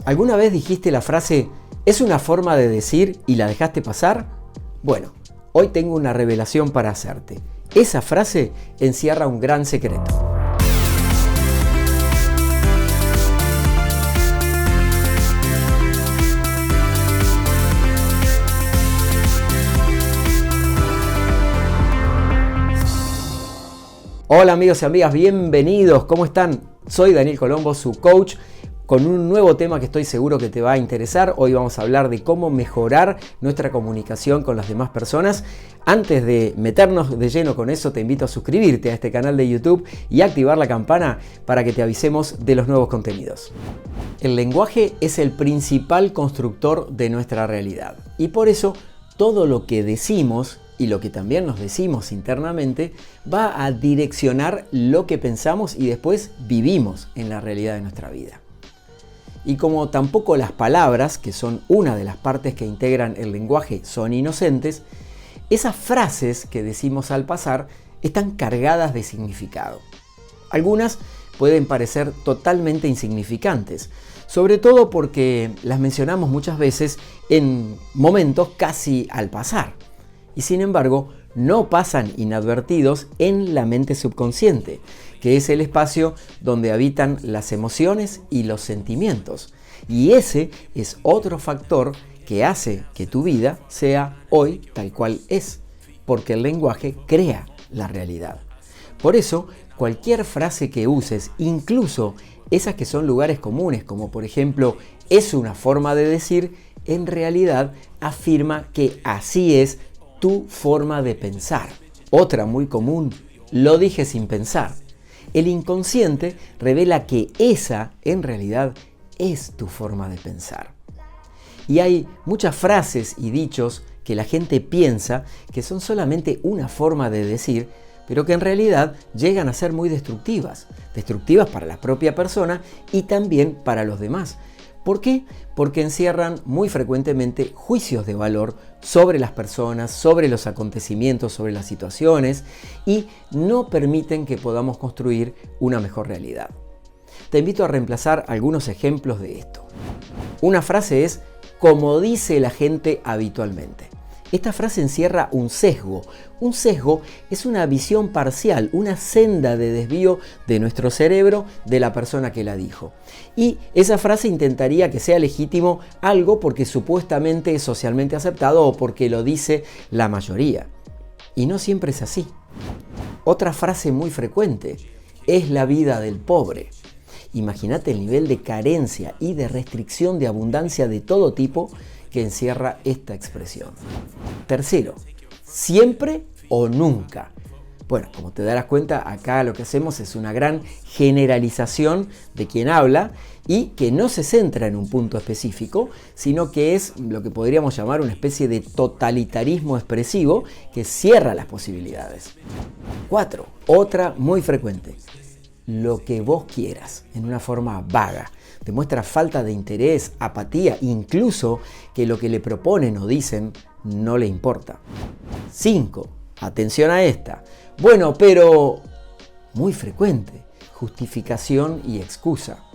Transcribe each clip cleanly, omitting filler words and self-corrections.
¿Alguna vez dijiste la frase "es una forma de decir" y la dejaste pasar? Bueno, hoy tengo una revelación para hacerte. Esa frase encierra un gran secreto. Hola amigos y amigas, bienvenidos. ¿Cómo están? Soy Daniel Colombo, su coach, con un nuevo tema que estoy seguro que te va a interesar. Hoy vamos a hablar de cómo mejorar nuestra comunicación con las demás personas. Antes de meternos de lleno con eso, te invito a suscribirte a este canal de YouTube y activar la campana para que te avisemos de los nuevos contenidos. El lenguaje es el principal constructor de nuestra realidad y por eso todo lo que decimos y lo que también nos decimos internamente va a direccionar lo que pensamos y después vivimos en la realidad de nuestra vida. Y como tampoco las palabras, que son una de las partes que integran el lenguaje, son inocentes, esas frases que decimos al pasar están cargadas de significado. Algunas pueden parecer totalmente insignificantes, sobre todo porque las mencionamos muchas veces en momentos casi al pasar. Y sin embargo, no pasan inadvertidos en la mente subconsciente, que es el espacio donde habitan las emociones y los sentimientos. Y ese es otro factor que hace que tu vida sea hoy tal cual es, porque el lenguaje crea la realidad. Por eso, cualquier frase que uses, incluso esas que son lugares comunes, como por ejemplo, es una forma de decir, en realidad afirma que así es tu forma de pensar. Otra muy común, lo dije sin pensar. El inconsciente revela que esa en realidad es tu forma de pensar. Y hay muchas frases y dichos que la gente piensa que son solamente una forma de decir, pero que en realidad llegan a ser muy destructivas. Destructivas para la propia persona y también para los demás. ¿Por qué? Porque encierran muy frecuentemente juicios de valor sobre las personas, sobre los acontecimientos, sobre las situaciones y no permiten que podamos construir una mejor realidad. Te invito a reemplazar algunos ejemplos de esto. Una frase es "como dice la gente habitualmente". Esta frase encierra un sesgo. Un sesgo es una visión parcial, una senda de desvío de nuestro cerebro de la persona que la dijo. Y esa frase intentaría que sea legítimo algo porque supuestamente es socialmente aceptado o porque lo dice la mayoría. Y no siempre es así. Otra frase muy frecuente es "la vida del pobre". Imagínate el nivel de carencia y de restricción de abundancia de todo tipo que encierra esta expresión. Tercero, siempre o nunca. Bueno, como te darás cuenta, acá lo que hacemos es una gran generalización de quien habla y que no se centra en un punto específico, sino que es lo que podríamos llamar una especie de totalitarismo expresivo que cierra las posibilidades. 4. Otra muy frecuente. Lo que vos quieras, en una forma vaga. Demuestra falta de interés, apatía, incluso que lo que le proponen o dicen no le importa. 5. Atención a esta. Bueno, pero muy frecuente. Justificación y excusa.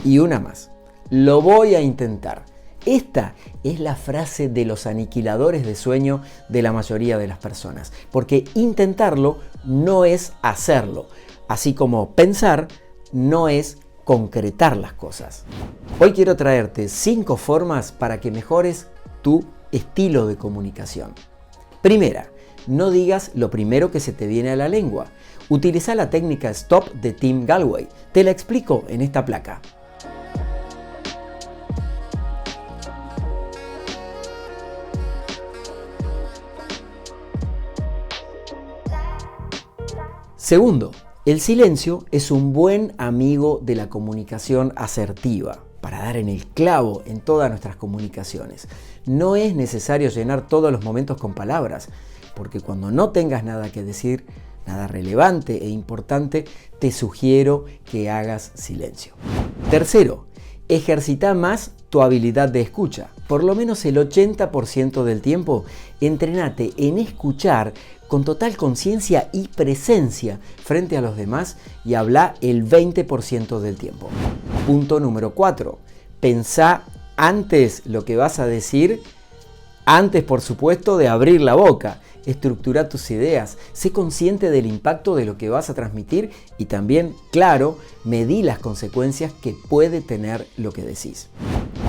Y una más. Lo voy a intentar. Esta es la frase de los aniquiladores de sueño de la mayoría de las personas. Porque intentarlo no es hacerlo. Así como pensar no es concretar las cosas. Hoy quiero traerte 5 formas para que mejores tu estilo de comunicación. Primera, no digas lo primero que se te viene a la lengua. Utiliza la técnica STOP de Tim Gallwey. Te la explico en esta placa. Segundo, el silencio es un buen amigo de la comunicación asertiva, para dar en el clavo en todas nuestras comunicaciones. No es necesario llenar todos los momentos con palabras, porque cuando no tengas nada que decir, nada relevante e importante, te sugiero que hagas silencio. Tercero, ejercita más tu habilidad de escucha. Por lo menos el 80% del tiempo, entrenate en escuchar con total conciencia y presencia frente a los demás y habla el 20% del tiempo. Punto número 4. pensá antes lo que vas a decir, antes por supuesto de abrir la boca. Estructura tus ideas, sé consciente del impacto de lo que vas a transmitir y también, claro, medí las consecuencias que puede tener lo que decís.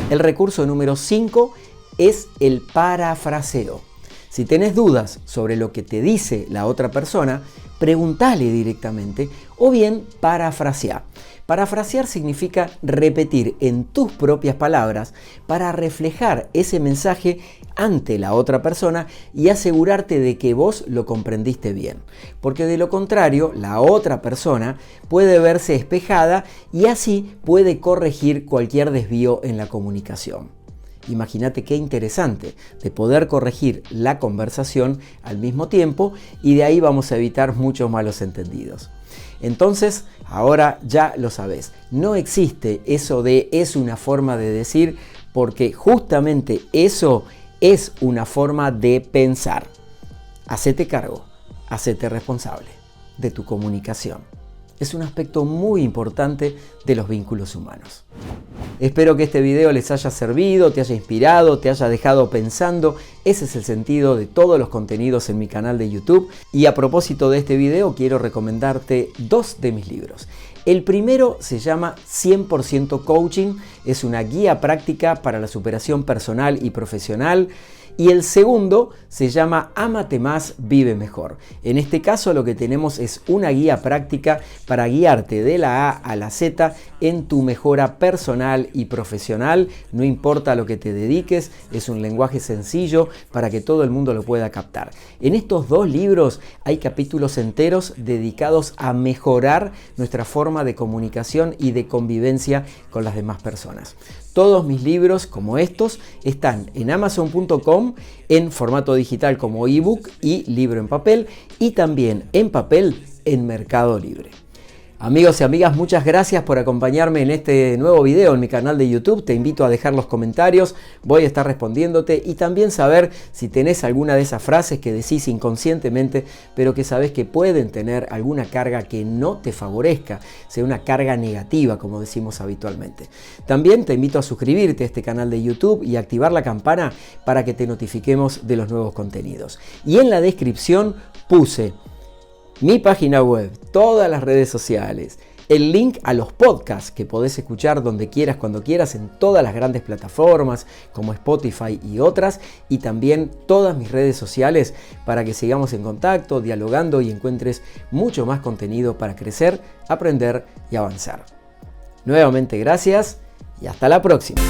El recurso número 5 es el parafraseo. Si tenés dudas sobre lo que te dice la otra persona, preguntale directamente o bien parafraseá. Parafrasear significa repetir en tus propias palabras para reflejar ese mensaje ante la otra persona y asegurarte de que vos lo comprendiste bien. Porque de lo contrario, la otra persona puede verse espejada y así puede corregir cualquier desvío en la comunicación. Imagínate qué interesante de poder corregir la conversación al mismo tiempo y de ahí vamos a evitar muchos malos entendidos. Entonces, ahora ya lo sabes, no existe eso de es una forma de decir, porque justamente eso es una forma de pensar. Hacete cargo, hacete responsable de tu comunicación. Es un aspecto muy importante de los vínculos humanos. Espero que este video les haya servido, te haya inspirado, te haya dejado pensando. Ese es el sentido de todos los contenidos en mi canal de YouTube. Y a propósito de este video, quiero recomendarte 2 de mis libros. El primero se llama 100% Coaching, es una guía práctica para la superación personal y profesional. Y el segundo se llama Ámate más, vive mejor. En este caso lo que tenemos es una guía práctica para guiarte de la A a la Z en tu mejora personal y profesional. No importa lo que te dediques, es un lenguaje sencillo para que todo el mundo lo pueda captar. En estos 2 libros hay capítulos enteros dedicados a mejorar nuestra forma de comunicación y de convivencia con las demás personas. Todos mis libros como estos están en Amazon.com en formato digital como ebook y libro en papel y también en papel en Mercado Libre. Amigos y amigas, muchas gracias por acompañarme en este nuevo video en mi canal de YouTube. Te invito a dejar los comentarios, voy a estar respondiéndote y también saber si tenés alguna de esas frases que decís inconscientemente, pero que sabés que pueden tener alguna carga que no te favorezca, sea una carga negativa como decimos habitualmente. También te invito a suscribirte a este canal de YouTube y activar la campana para que te notifiquemos de los nuevos contenidos. Y en la descripción puse mi página web, todas las redes sociales, el link a los podcasts que podés escuchar donde quieras, cuando quieras, en todas las grandes plataformas como Spotify y otras, y también todas mis redes sociales para que sigamos en contacto, dialogando y encuentres mucho más contenido para crecer, aprender y avanzar. Nuevamente gracias y hasta la próxima.